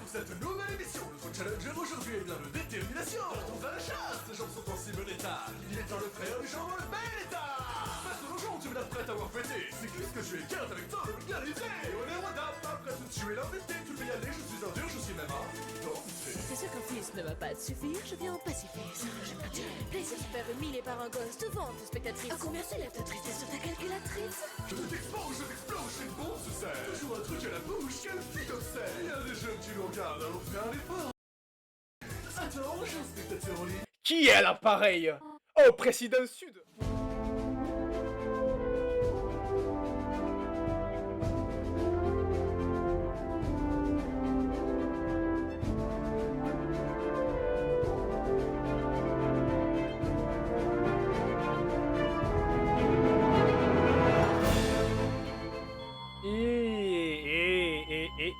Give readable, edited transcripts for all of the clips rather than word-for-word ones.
cette nouvelle émission. Notre challenger aujourd'hui est plein de détermination. Partons à la chasse, les jambes sont en si bon état. Il est temps le frère du genre le bel état. Face aux gens, tu me l'as prête à avoir pété. C'est juste que je suis écarte avec toi, le vulgarisé. Et on est roi d'âme, après tout tu es l'invité. Tu peux y aller, je suis un dur, je suis même un danser. C'est sûr qu'un fils ne va pas te suffire, je viens en pacifiste. Plaisir super humilié par un gosse devant tes spectatrices. À combien s'élève ta tristesse sur ta calculatrice? Je t'explose, j'ai une bon succès. Je joue un truc à la bouche, quelle fille obscène. Il y a des jeunes qui nous regardent, alors fais un effort. Attends, j'ai un spectateur en ligne. Qui est à l'appareil? Oh, Président Sud.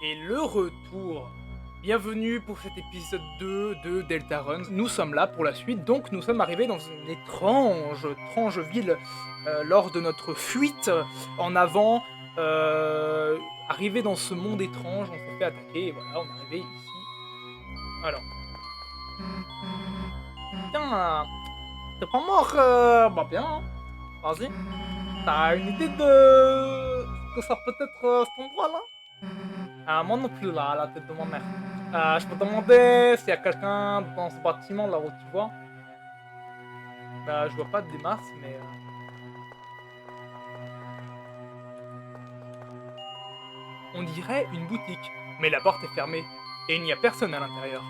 Et le retour. Bienvenue pour cet épisode 2 de Deltarune. Nous sommes là pour la suite, donc nous sommes arrivés dans une étrange ville lors de notre fuite en avant. Arrivé dans ce monde étrange, on s'est fait attaquer et voilà, on est arrivé ici. Alors. Tiens, t'es pas mort bah bien, hein. Vas-y. T'as une idée de ce que ça peut être cet endroit là? Moi non plus là, à la tête de ma mère. Je me demandais s'il y a quelqu'un dans ce bâtiment là où tu vois. Je vois pas des masses, mais... On dirait une boutique, mais la porte est fermée et il n'y a personne à l'intérieur.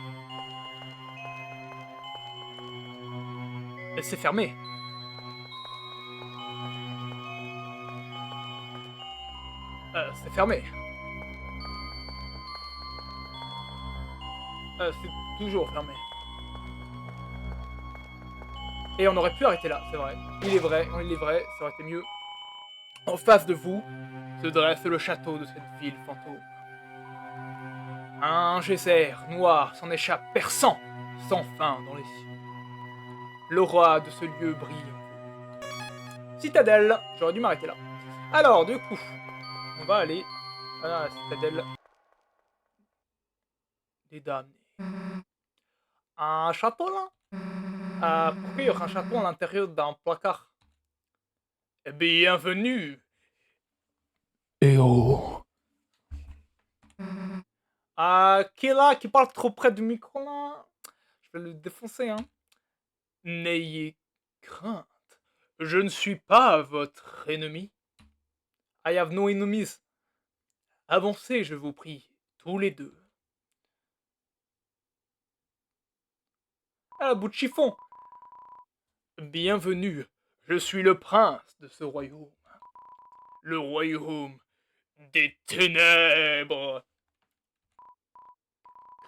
Et c'est fermé. C'est fermé. C'est toujours fermé. Et on aurait pu arrêter là, c'est vrai. Il est vrai, ça aurait été mieux. En face de vous se dresse le château de cette ville fantôme. Un geyser noir s'en échappe perçant sans fin dans les cieux. L'aura de ce lieu brille. Citadelle. J'aurais dû m'arrêter là. Alors, du coup, on va aller à la citadelle des damnés. Un château là? Pourquoi il y aurait un château à l'intérieur d'un placard? Bienvenue, héros. Qui est là, qui parle trop près du micro là? Je vais le défoncer, hein. N'ayez crainte, je ne suis pas votre ennemi. I have no enemies. Avancez, je vous prie, tous les deux. À la bout de chiffon. Bienvenue, je suis le prince de ce royaume. Le royaume des ténèbres.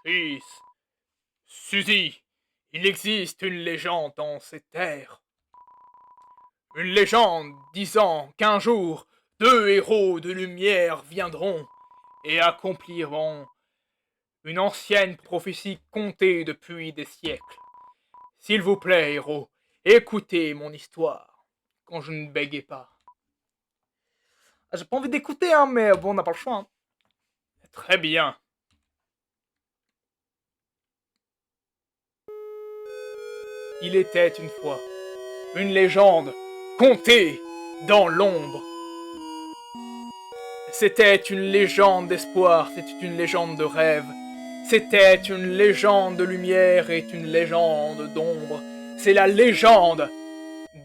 Chris, Suzy, il existe une légende dans ces terres. Une légende disant qu'un jour, deux héros de lumière viendront et accompliront une ancienne prophétie contée depuis des siècles. S'il vous plaît, héros, écoutez mon histoire, quand je ne bégayais pas. J'ai pas envie d'écouter, hein, mais bon, on n'a pas le choix. Hein. Très bien. Il était une fois une légende contée dans l'ombre. C'était une légende d'espoir, c'était une légende de rêve. C'était une légende de lumière et une légende d'ombre. C'est la légende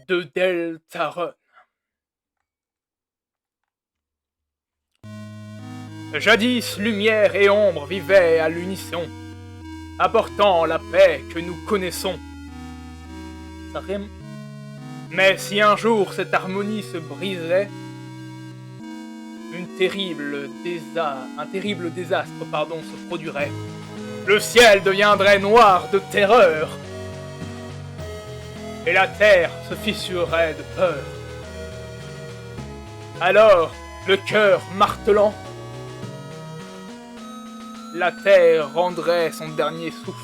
de Deltarune. Jadis, lumière et ombre vivaient à l'unisson, apportant la paix que nous connaissons. Ça rime. Mais si un jour cette harmonie se brisait, un terrible désastre se produirait. Le ciel deviendrait noir de terreur. Et la terre se fissurerait de peur. Alors, le cœur martelant, la terre rendrait son dernier souffle.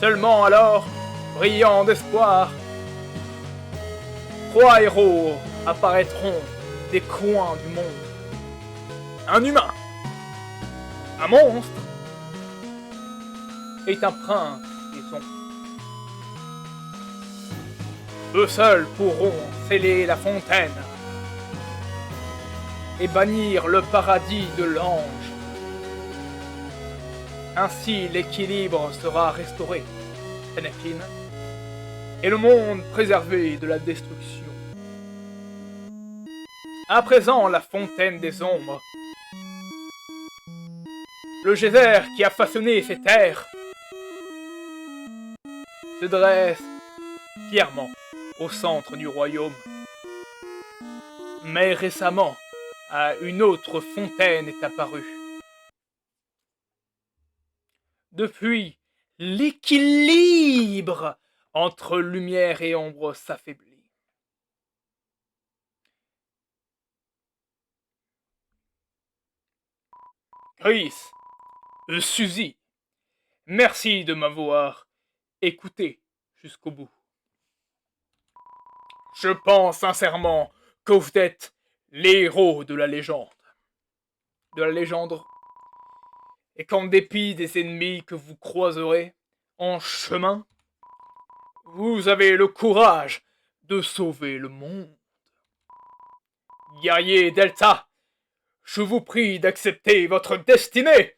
Seulement alors, brillant d'espoir, 3 héros apparaîtront des coins du monde. Un humain, Un monstre est un prince des ombres. Eux seuls pourront sceller la fontaine et bannir le paradis de l'ange. Ainsi, l'équilibre sera restauré, Anakin, et le monde préservé de la destruction. À présent, la fontaine des ombres. Le geyser qui a façonné ces terres se dresse fièrement au centre du royaume. Mais récemment, une autre fontaine est apparue. Depuis, l'équilibre entre lumière et ombre s'affaiblit. Chris, Suzy, merci de m'avoir écouté jusqu'au bout. Je pense sincèrement que vous êtes les héros de la légende. Et qu'en dépit des ennemis que vous croiserez en chemin, vous avez le courage de sauver le monde. Guerrier Delta, je vous prie d'accepter votre destinée.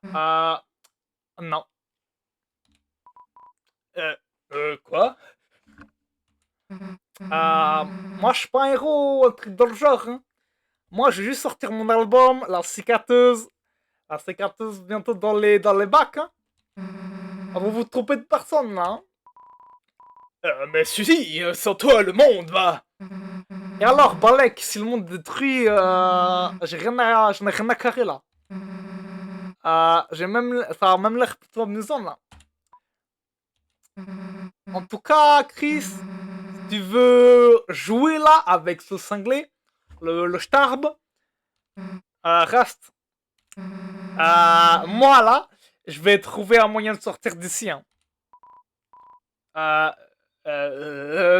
Non. Quoi? Moi je suis pas un héros, un truc dans le genre, hein. Moi, je vais juste sortir mon album, La Cicateuse. La Cicateuse, bientôt dans les bacs, hein. Vous vous trompez de personne, là, hein. Mais Suzy, sans toi, le monde va... Et alors, Balek, si le monde détruit, j'en ai rien à carrer, là. Ça a même l'air plutôt amusant, là. En tout cas, Chris, si tu veux jouer, là, avec ce cinglé, le Starb, reste. Moi là, je vais trouver un moyen de sortir d'ici. Hein.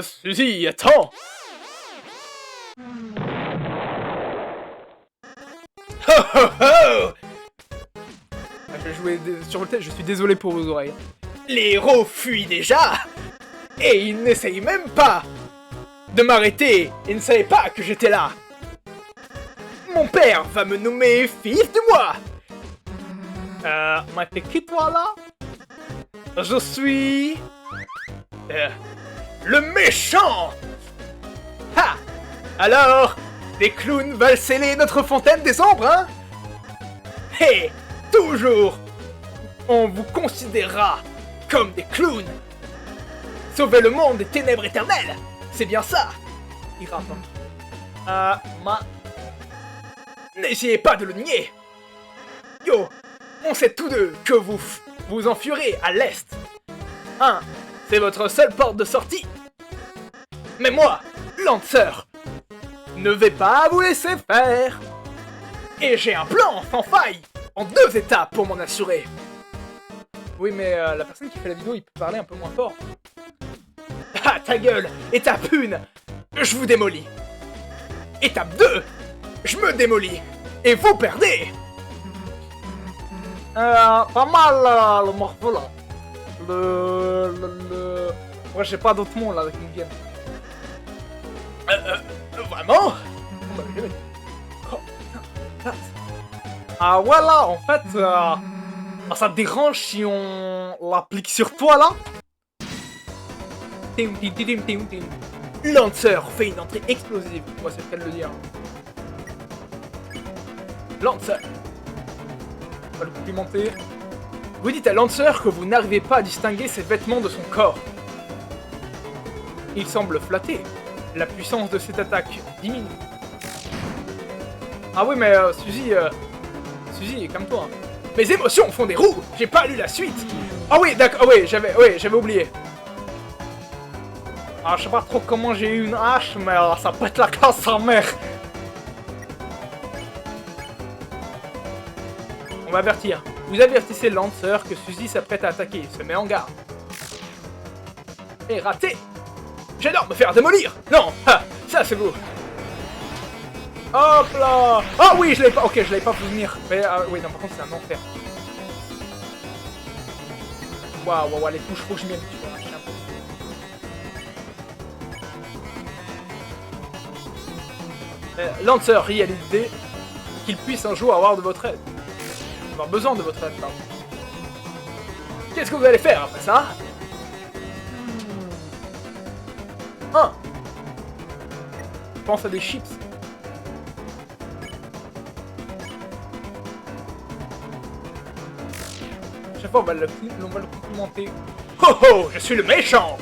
Suzy, attends. Ho ho ho. Je vais jouer sur le thème, je suis désolé pour vos oreilles. Les héros fuient déjà et ils n'essayent même pas de m'arrêter. Ils ne savaient pas que j'étais là. Mon père va me nommer fils du mois. Mais t'es qui toi là? Je suis... le méchant. Ha! Alors, les clowns veulent sceller notre fontaine des ombres, hein? Hé! Toujours, on vous considérera comme des clowns. Sauver le monde des ténèbres éternelles, c'est bien ça. Il rappe. N'essayez pas de le nier. Yo, on sait tous deux que vous enfuirez à l'est. C'est votre seule porte de sortie. Mais moi, Lancer, ne vais pas vous laisser faire. Et j'ai un plan sans faille, en 2 étapes pour m'en assurer. Oui, mais la personne qui fait la vidéo, il peut parler un peu moins fort. Ah, ta gueule. Étape 1, je vous démolis. Étape 2, je me démolis. Et vous perdez. Pas mal le morceau là. Moi j'ai pas d'autres mots là qui me viennent. Vraiment? Voilà, en fait, ça te dérange si on l'applique sur toi là? Lancer fait une entrée explosive. Moi c'est le cas de le dire. Lancer. On va le complimenter. Vous dites à Lancer que vous n'arrivez pas à distinguer ses vêtements de son corps. Il semble flatté. La puissance de cette attaque diminue. Ah oui, mais Suzy, calme-toi. Mes émotions font des roues. J'ai pas lu la suite. Ah oui, d'accord. Ah oui, j'avais oublié. Ah, je sais pas trop comment j'ai eu une hache, mais ça pète la classe sa mère. On va avertir. Vous avertissez Lancer que Suzy s'apprête à attaquer. Il se met en garde. Et raté. J'adore me faire démolir. Non, ça c'est vous. Hop là. Ah oui, je l'avais pas. Ok, je l'avais pas vu venir. Mais oui, non, par contre, c'est un enfer. Waouh, waouh, les touches, faut que je m'y habitue. Lancer rit à l'idée qu'il puisse un jour avoir de votre aide. Avoir besoin de votre aide, pardon. Qu'est-ce que vous allez faire après ça? Ah, je pense à des chips. Chaque fois, on va le complimenter. Oh oh, je suis le méchant!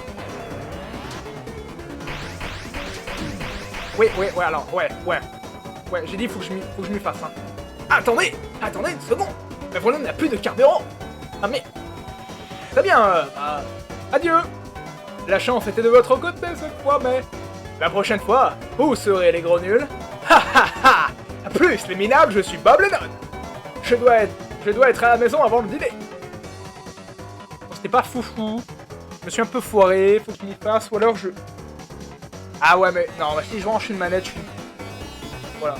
Oui, alors, ouais, j'ai dit, faut que je m'y fasse, hein. Attendez une seconde! Mais voilà, on n'a plus de carburant! Ah mais... Très bien, adieu! La chance était de votre côté cette fois, mais... La prochaine fois, vous serez les gros nuls. Ha ha ha! Plus les minables, je suis Bob Lennon! Je dois être à la maison avant le dîner. Bon, c'était pas foufou. Je me suis un peu foiré, faut que je m'y fasse, ou alors je... Ah ouais, mais non, bah, si je branche une manette, je suis... Voilà.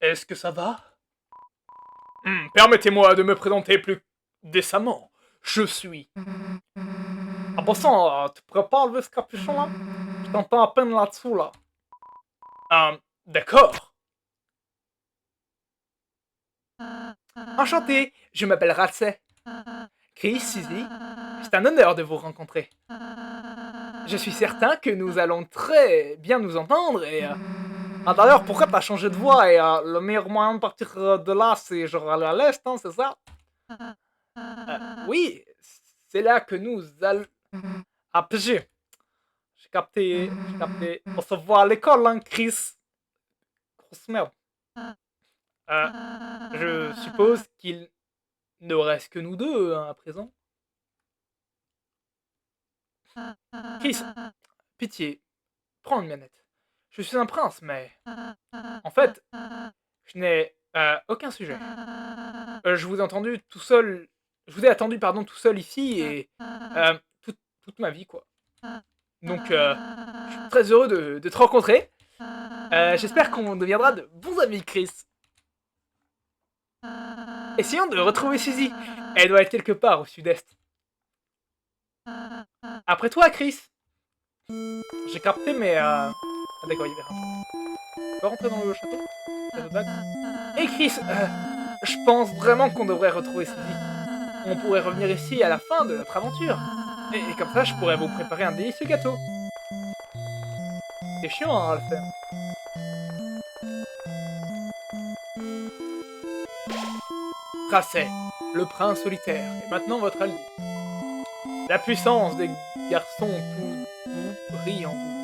Est-ce que ça va? Permettez-moi de me présenter plus décemment. Je suis... Ah bon sang, tu pourrais pas enlever ce capuchon là? Je t'entends à peine là-dessous là. D'accord. Enchanté, je m'appelle Ratset. Chris, Suzy, c'est un honneur de vous rencontrer. Je suis certain que nous allons très bien nous entendre et... Ah d'ailleurs, pourquoi t'as changé de voix et le meilleur moyen de partir de là, c'est genre aller à l'est, hein, c'est ça? Oui, c'est là que nous allons... Ah, PG. J'ai capté. On se voit à l'école, hein, Chris. Grosse merde. Je suppose qu'il ne reste que nous deux, hein, à présent. Chris, pitié, prends une manette. Je suis un prince, mais... En fait, je n'ai aucun sujet. Je vous ai entendu tout seul... Je vous ai attendu, pardon, tout seul ici, et... toute ma vie, quoi. Donc, je suis très heureux de te rencontrer. J'espère qu'on deviendra de bons amis, Chris. Essayons de retrouver Suzy. Elle doit être quelque part au sud-est. Après toi, Chris. J'ai capté, mais... Ah d'accord, il y avait un... Tu peux rentrer dans le château? Et Chris, je pense vraiment qu'on devrait retrouver Suzy. On pourrait revenir ici à la fin de notre aventure. Et comme ça, je pourrais vous préparer un délicieux gâteau. C'est chiant, hein, à le faire. Ratset, le prince solitaire, est maintenant votre allié. La puissance des garçons tout brille en vous.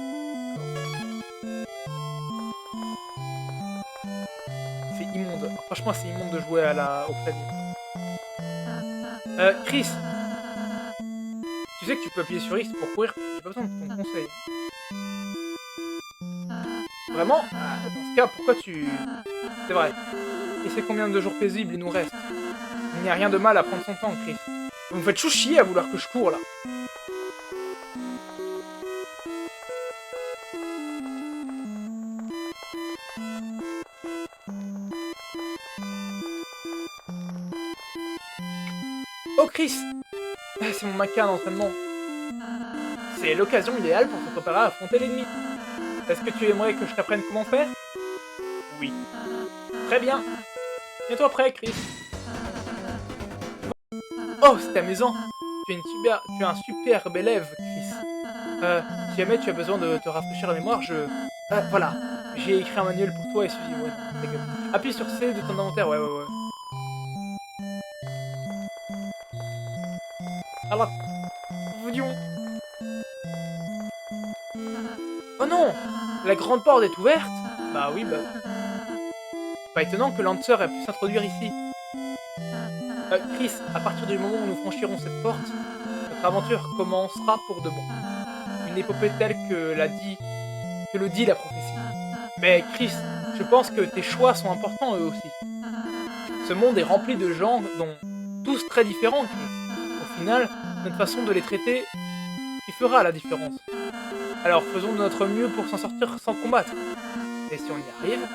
C'est immonde. Franchement, c'est immonde de jouer au clavier. Chris, tu sais que tu peux appuyer sur X pour courir. J'ai pas besoin de ton conseil. Vraiment? Dans ce cas, pourquoi tu... C'est vrai. Et c'est combien de jours paisibles il nous reste? Il n'y a rien de mal à prendre son temps, Chris. Vous me faites chou chier à vouloir que je cours, là. Oh, Chris! C'est mon maca d'entraînement. C'est l'occasion idéale pour se préparer à affronter l'ennemi. Est-ce que tu aimerais que je t'apprenne comment faire? Oui. Très bien. Tiens-toi prêt, Chris. Oh, c'est amusant. Tu es un superbe élève, Chris. Si jamais tu as besoin de te rafraîchir la mémoire, voilà. J'ai écrit un manuel pour toi et suivi. Ouais, ta gueule. Appuie sur C de ton inventaire, ouais. Alors, voyons. Oh non! La grande porte est ouverte? Bah oui, bah... Pas étonnant que Lancer ait pu s'introduire ici. Chris, à partir du moment où nous franchirons cette porte, notre aventure commencera pour de bon. Une épopée telle que le dit la prophétie. Mais Chris, je pense que tes choix sont importants eux aussi. Ce monde est rempli de gens dont tous très différents, Chris. Au final, notre façon de les traiter qui fera la différence. Alors faisons de notre mieux pour s'en sortir sans combattre. Et si on y arrive,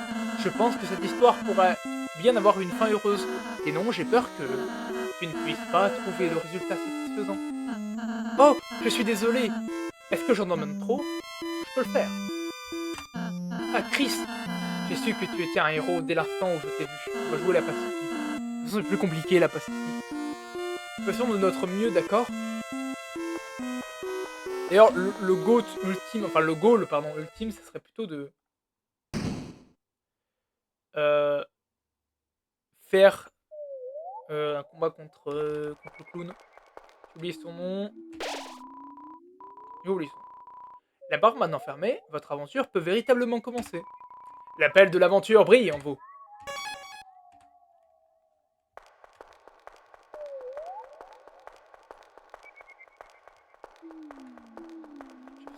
je pense que cette histoire pourrait bien avoir une fin heureuse. Et non, j'ai peur que tu ne puisses pas trouver le résultat satisfaisant. Oh, je suis désolé. Est-ce que j'en demande trop? Je peux le faire. Ah, Chris, j'ai su que tu étais un héros dès l'instant où je t'ai vu. On va jouer la pacifie. De toute façon, c'est plus compliqué la pacifie. Faisons de notre mieux, d'accord? D'ailleurs, le goal ultime, pardon, ultime, ça serait plutôt de faire un combat contre le clown. J'ai oublié son nom. J'ai oublié son nom. La barre maintenant fermée, votre aventure peut véritablement commencer. L'appel de l'aventure brille en vous.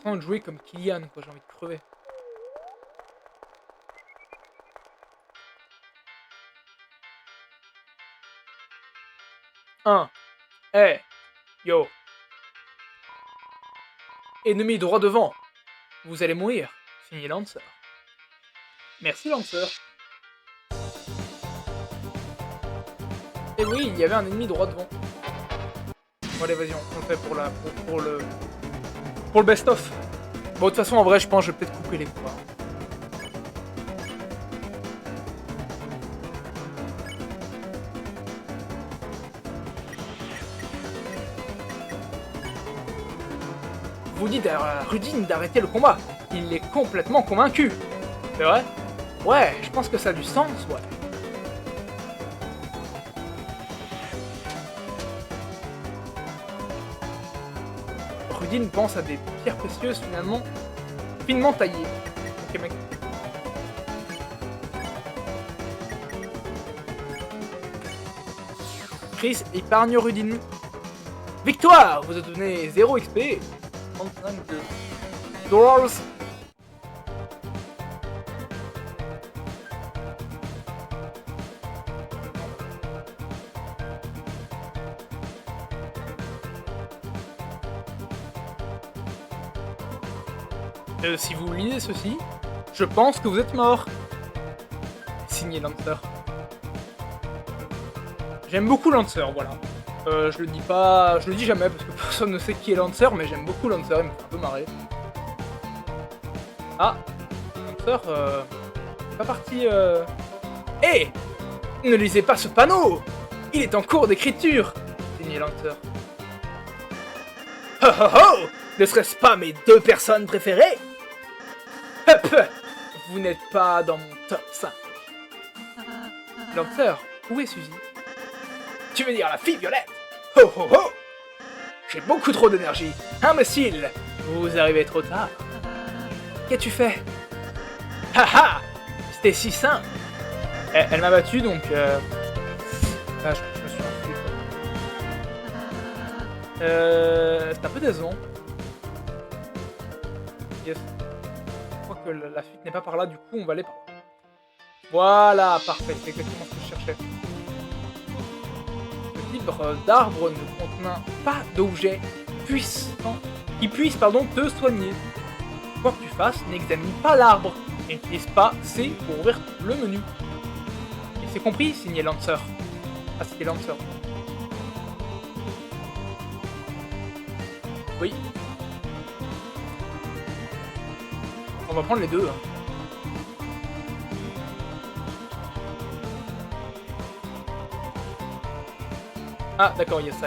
J'ai l'impression de jouer comme Kylian, quoi, j'ai envie de crever. Hey, yo. Ennemi droit devant. Vous allez mourir. Signé Lancer. Merci Lancer. Et oui, il y avait un ennemi droit devant. Bon allez, vas-y, on le fait pour le best-of. Bon, de toute façon, en vrai, je pense que je vais peut-être couper les combats. Vous dites à Rudine d'arrêter le combat. Il est complètement convaincu. C'est vrai? Ouais, je pense que ça a du sens, ouais. Rudine pense à des pierres précieuses finalement finement taillées. Ok mec. Chris épargne Rudine. Victoire! Vous obtenez 0 XP. 35 de dollars. Si vous lisez ceci, je pense que vous êtes mort. Signé Lancer. J'aime beaucoup Lancer, voilà. Je le dis pas, je le dis jamais parce que personne ne sait qui est Lancer, mais j'aime beaucoup Lancer, il me fait un peu marrer. Ah, Lancer, pas parti. Hé, ne lisez pas ce panneau. Il est en cours d'écriture. Signé Lancer. Ho ho ho! Ne serait-ce pas mes 2 personnes préférées? Vous n'êtes pas dans mon top 5. Lancer, où est Suzy? Tu veux dire la fille violette? Ho ho ho! J'ai beaucoup trop d'énergie. Imbécile! Vous arrivez trop tard. Qu'as-tu fait? Haha! C'était si simple. Elle m'a battu donc ah, je me suis enfui. C'est un peu décevant. Yes. Je crois que la fuite n'est pas par là, du coup on va aller par là. Voilà, parfait, c'est exactement ce que je cherchais. Le livre d'arbre ne contient pas d'objet puissant qui puisse te soigner. Quoi que tu fasses, n'examine pas l'arbre et n'utilise pas C pour ouvrir le menu. Et c'est compris, signé Lancer. Ah, c'était Lancer. Oui. On va prendre les deux. Ah, d'accord, il y a ça.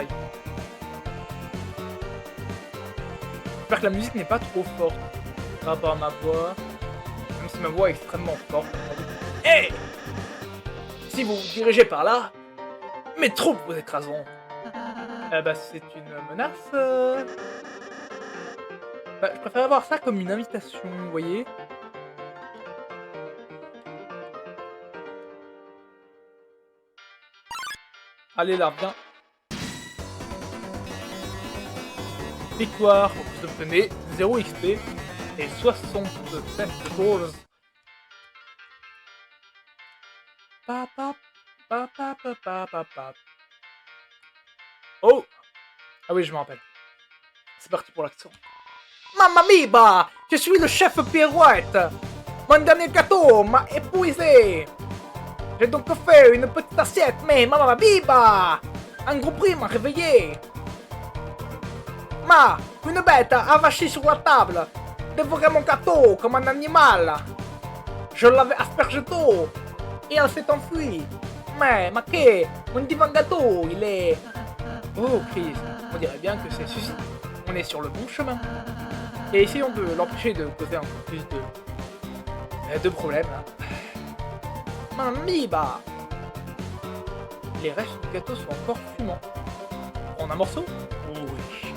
J'espère que la musique n'est pas trop forte par rapport à ma voix. Même si ma voix est extrêmement forte. Hé! Si vous vous dirigez par là, mes troupes vous écraseront. Bah, c'est une menace. Bah, je préfère avoir ça comme une invitation, vous voyez. Allez là, viens. Victoire, vous obtenez 0 XP et 67 dollars. Oh! Ah oui, je me rappelle. C'est parti pour l'action. Mamma mia, je suis le chef Pirouette. Mon dernier gâteau m'a épuisé. J'ai donc fait une petite assiette, mais mamma mia, un gros prix m'a réveillé. Une bête a vachi sur la table, dévoré mon gâteau comme un animal. Je l'avais aspergé d'eau et elle s'est enfuie. Mais, mon divin gâteau, il est... Oh, Chris, on dirait bien que c'est ceci. On est sur le bon chemin. Et essayons de l'empêcher de causer encore plus de problèmes. Mamma mia. Les restes du gâteau sont encore fumants. Prendre un morceau? Oh oui.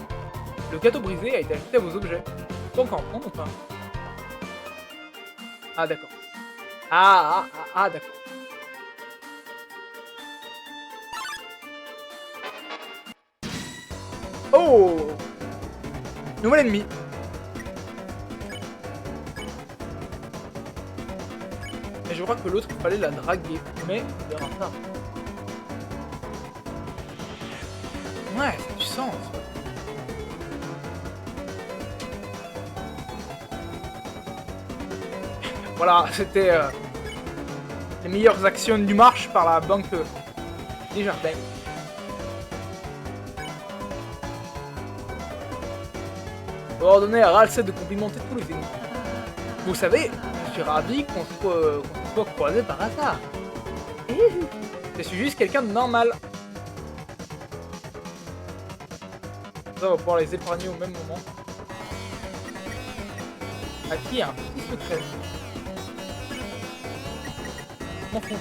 Le gâteau brisé a été ajouté à vos objets. Donc en prendre ou pas? Ah d'accord. D'accord. Oh! Nouvel ennemi. Et je crois que l'autre, il fallait la draguer. Mais il verra ça. Ouais, ça a du sens. Voilà, c'était les meilleures actions du marche par la banque des jardins. Ordonner à Ralsei de complimenter tous les ennemis. Vous savez, je suis ravi qu'on se soit croisés par hasard. Je suis juste quelqu'un de normal. Ça, on va pouvoir les épargner au même moment. Acquis un petit secret. M'en fous.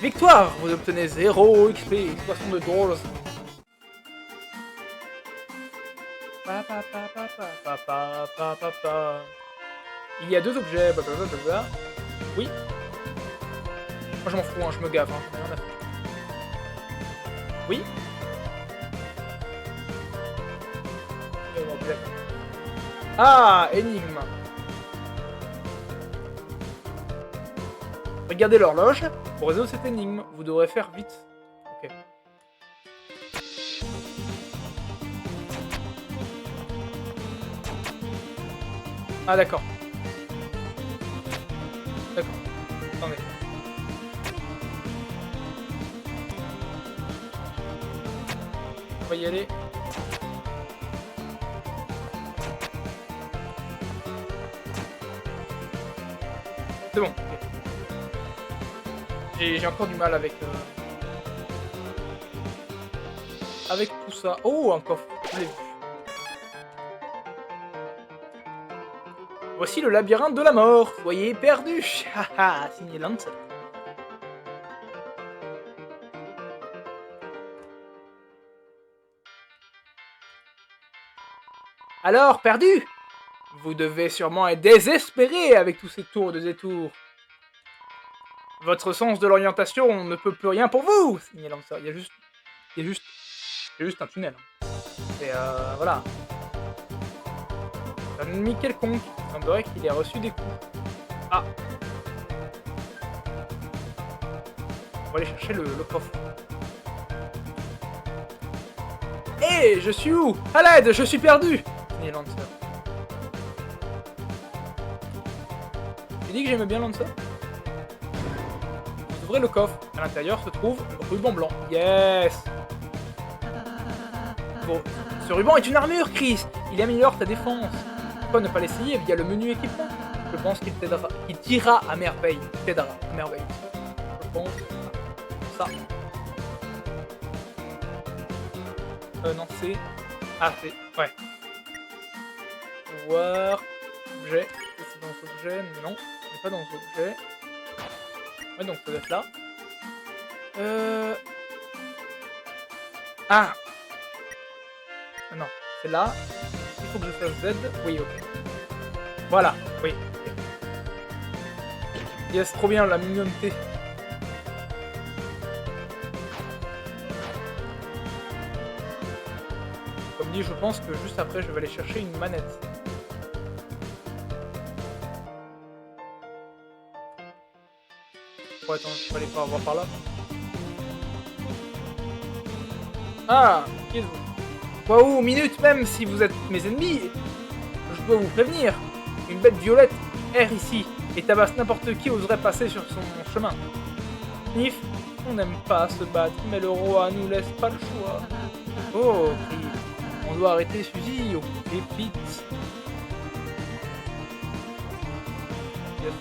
Victoire! Vous obtenez 0 XP, exploitation de drôles. Il y a 2 objets, blablabla. Oui. Moi je m'en fous, hein, je me gave, hein, j'en ai rien à faire. Oui. Ah, énigme. Regardez l'horloge. Pour résoudre cette énigme, vous devrez faire vite. Ok. Ah d'accord. D'accord. Attendez. On va y aller. C'est bon. J'ai encore du mal avec tout ça. Oh, un coffre. Je l'ai vu. Voici le labyrinthe de la mort. Soyez perdu. Haha, signé Lancer. Alors, perdu? Vous devez sûrement être désespéré avec tous ces tours de détour. Votre sens de l'orientation ne peut plus rien pour vous, signé Lancer. Il y a juste un tunnel. Et voilà. Un ennemi quelconque. Il semblerait qu'il ait reçu des coups. Ah. On va aller chercher le coffre. Hé, je suis où? À l'aide, je suis perdu, signé Lancer. Tu dis que j'aimais bien Lancer? Vous ouvrez le coffre. À l'intérieur se trouve le ruban blanc. Yes! Bon, ce ruban est une armure, Chris. Il améliore ta défense. Pourquoi ne pas l'essayer via le menu équipement? Je pense qu'il t'aidera. Il t'ira à merveille. Il t'aidera à merveille. Je pense. Ça. Non, c'est... Ah, c'est... Ouais. Voir... Objet. C'est dans cet objet. Non. C'est pas dans cet objet. Ouais, donc ça doit être là. Ah! Non, c'est là. Il faut que je fasse Z. Oui, ok. Voilà, oui. Yes, trop bien la mignonneté. Comme dit, je pense que juste après, je vais aller chercher une manette. Oh, attends, je vais aller voir par là. Ah, qui êtes-vous? Waouh, minute même si vous êtes mes ennemis. Je dois vous prévenir. Une bête violette erre ici et tabasse n'importe qui oserait passer sur son chemin. Nif, on n'aime pas se battre, mais le roi nous laisse pas le choix. Oh, crie. On doit arrêter Suzy au pépites. Yes.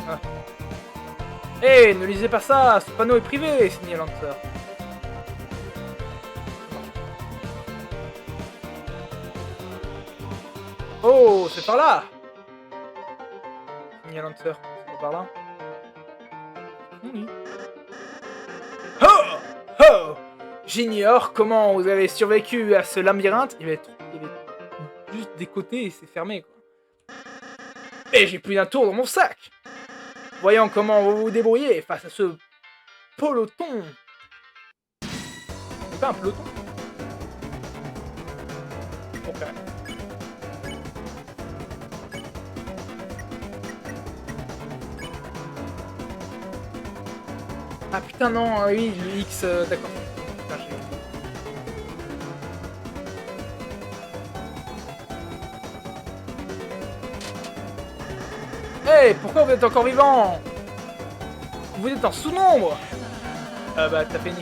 Ah. Hé, ne lisez pas ça, ce panneau est privé, signé Lancer. Oh, c'est par là. Signé Lancer, c'est par là. Oui. Oh, oh. J'ignore comment vous avez survécu à ce labyrinthe. Il va être juste des côtés et c'est fermé, quoi. Et j'ai plus d'un tour dans mon sac. Voyons comment vous vous débrouillez face à ce peloton. C'est pas un peloton? Ok. Ah putain non, oui, le X, d'accord. Putain, hey, pourquoi vous êtes encore vivant? Vous êtes en sous-nombre. Bah t'as fait une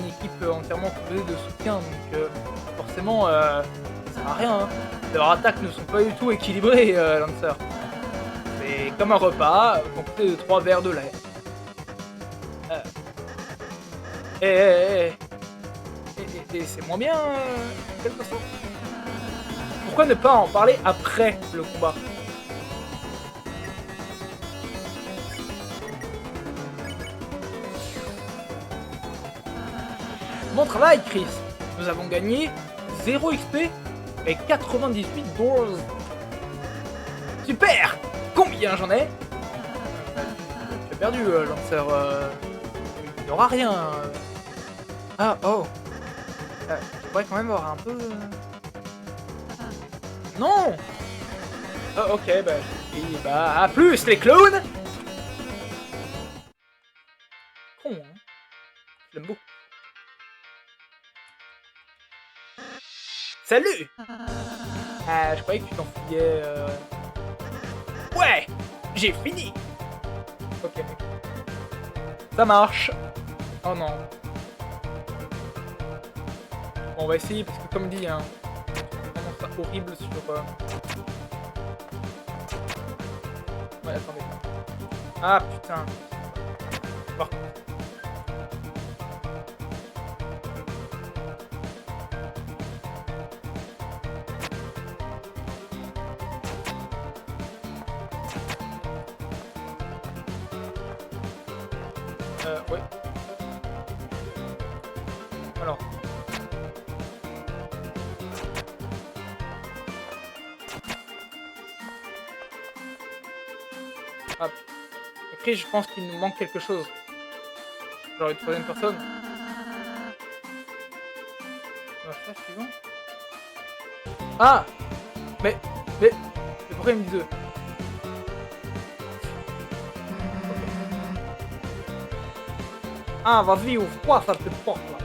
équipe entièrement composée de soutien, donc forcément ça sert à rien. Hein. Leurs attaques ne sont pas du tout équilibrées, Lancer. C'est comme un repas composé de 3 verres de lait. Et c'est moins bien, quelque sorte. Pourquoi ne pas en parler après le combat? Bon travail, Chris. Nous avons gagné 0 XP et 98 dollars. Super. Combien j'en ai? J'ai perdu, Lancer. Il n'y aura rien. Ah, oh. Je pourrais quand même avoir un peu... Non. Oh, ok, bah... Et bah, à plus, les clones. Con, hein. Je l'aime beaucoup. Salut. Ah, je croyais que tu t'enfuyais... Ouais. J'ai fini. Ok. Ça marche. Oh non. Bon, on va essayer parce que comme dit, hein, c'est vraiment ça horrible sur... Ouais, attendez. Ah putain. Bon. Ouais. Alors. Hop. Écrit, je pense qu'il nous manque quelque chose. Genre une troisième personne. On va faire suivant. Ah. Mais pourquoi il me dit deux? Ah, vas-y, ouvre-toi cette porte là.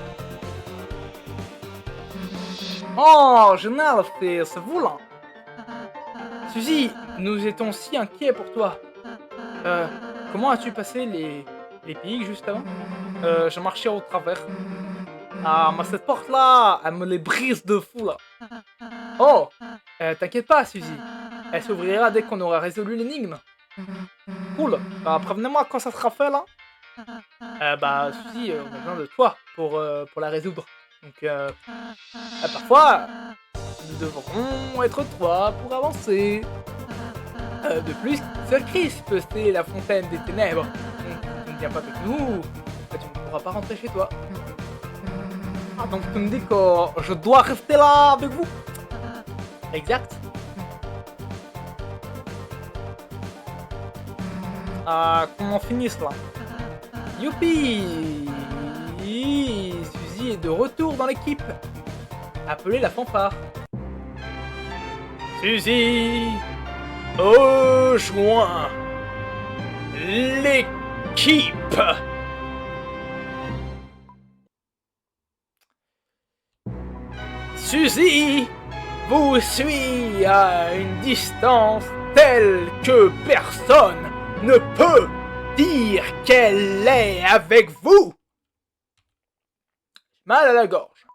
Oh, génial, c'est vous là. Suzy, nous étions si inquiets pour toi. Comment as-tu passé les pays juste avant? J'ai marché au travers. Ah, mais cette porte là, elle me les brise de fou là. Oh, t'inquiète pas, Suzy. Elle s'ouvrira dès qu'on aura résolu l'énigme. Cool. Bah, prévenez-moi quand ça sera fait là. Bah, Suzy, on a besoin de toi pour la résoudre. Donc, parfois, nous devrons être trois pour avancer. De plus, seul Chris peut sceller la fontaine des ténèbres. Donc, tu ne viens pas avec nous, tu ne pourras pas rentrer chez toi. Ah, donc tu me dis que je dois rester là avec vous? Exact. Qu'on en finisse là. Youpi! Suzy est de retour dans l'équipe. Appelez la fanfare. Suzy! Rejoins l'équipe. Suzy vous suit à une distance telle que personne ne peut dire qu'elle est avec vous. Mal à la gorge.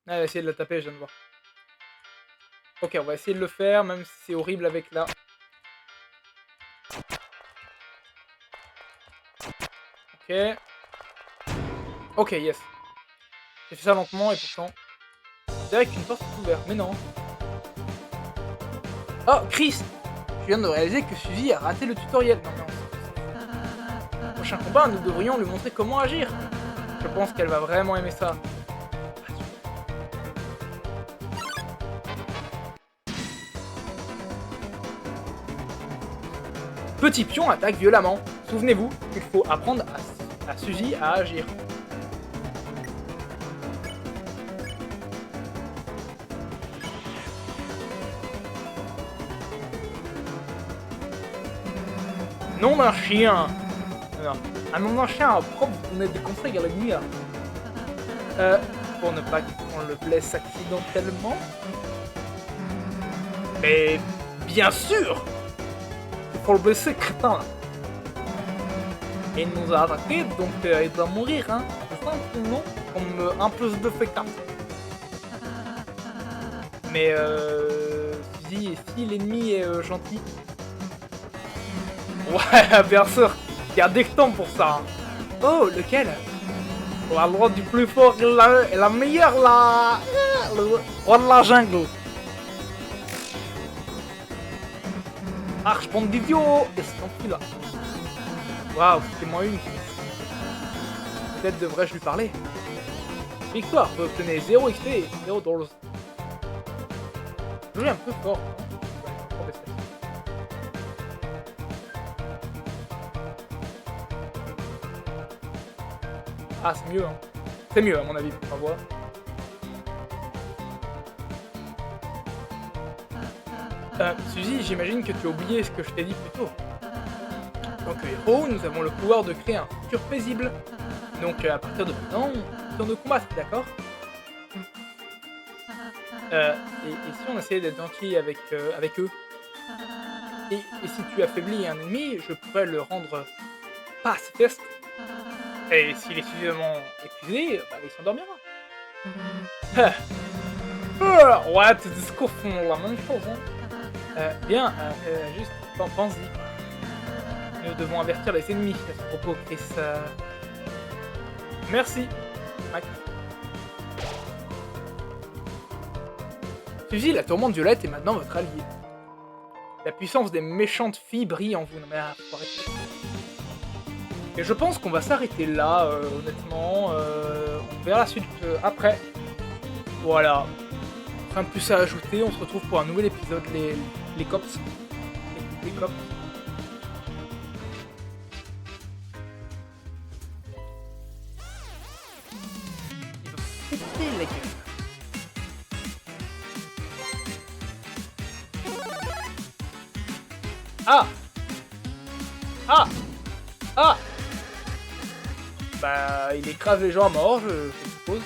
Elle va essayer de la taper, je viens de voir. Ok, on va essayer de le faire, même si c'est horrible avec la... Ok. Ok, yes. J'ai fait ça lentement et pourtant... Je dirais qu'une porte est ouverte, mais non. Oh, Chris! Je viens de réaliser que Suzy a raté le tutoriel. Non, non. Au prochain combat, nous devrions lui montrer comment agir. Je pense qu'elle va vraiment aimer ça. Petit pion attaque violemment. Souvenez-vous qu'il faut apprendre à Suzy à agir. Nom d'un chien. Non. Un nom d'un chien propre, vous donnez des conseils à la nuit. Pour ne pas qu'on le blesse accidentellement. Mais bien sûr! Faut le blesser, crétin. Il nous a attaqué, donc il doit mourir, hein. C'est simple, non? Comme 1 plus 2 fait 4. Mais si l'ennemi est gentil. Ouais, bien sûr. Il y a des temps pour ça. Oh, lequel? On a le droit du plus fort et la meilleure, là. Le roi de la jungle. Arche, bande d'idiots! Et c'est tant là. Waouh, c'était moins une. Peut-être devrais-je lui parler. Victoire, vous obtenez 0 XP et 0 dollars. Je joue un peu fort. Ah, c'est mieux, hein. C'est mieux, à mon avis, on va voir. Suzy, j'imagine que tu as oublié ce que je t'ai dit plus tôt. En tant que héros, nous avons le pouvoir de créer un futur paisible. Donc à partir de maintenant, on de combattre, d'accord? Et si on essayait d'être gentil avec eux? Et si tu affaiblis un ennemi, je pourrais le rendre pacifiste. Et s'il est suffisamment épuisé, bah, il s'endormira. Ouais, tes discours font la même chose, hein. Bien, juste pense-y. Nous devons avertir les ennemis à ce propos, Chris. Merci, Mac. Suzy, la tourmente violette est maintenant votre allié. La puissance des méchantes filles brille en vous. Non mais faut arrêter. Et je pense qu'on va s'arrêter là, honnêtement. On verra la suite après. Voilà. Rien de plus à ajouter, on se retrouve pour un nouvel épisode, les cops. Les cops. Il va péter la gueule. Ah! Ah! Ah! Bah, il écrase les gens à mort, je suppose.